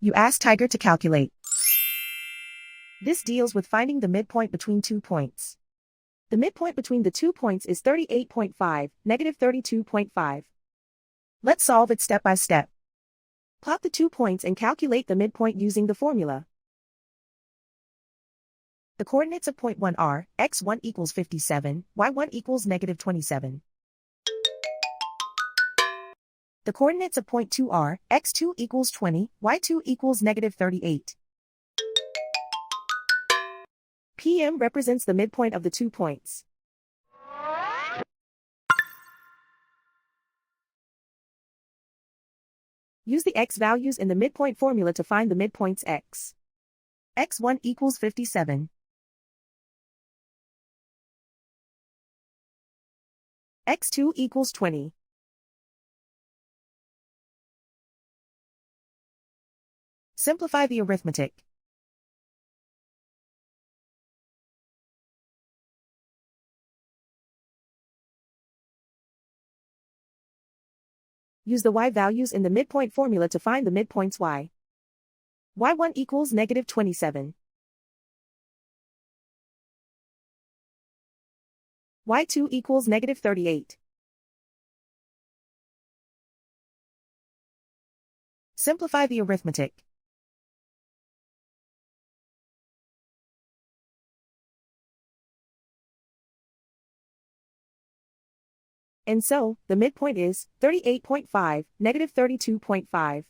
You ask Tiger to calculate. This deals with finding the midpoint between 2 points. The midpoint between the 2 points is 38.5, negative 32.5. Let's solve it step by step. Plot the 2 points and calculate the midpoint using the formula. The coordinates of point 1 are, x1 equals 57, y1 equals negative 27. The coordinates of point 2 are, x2 equals 20, y2 equals negative 38. PM represents the midpoint of the 2 points. Use the x values in the midpoint formula to find the midpoints x. x1 equals 57. x2 equals 20. Simplify the arithmetic. Use the y values in the midpoint formula to find the midpoints y. y1 equals negative 27. y2 equals negative 38. Simplify the arithmetic. And so, the midpoint is 38.5, negative 32.5.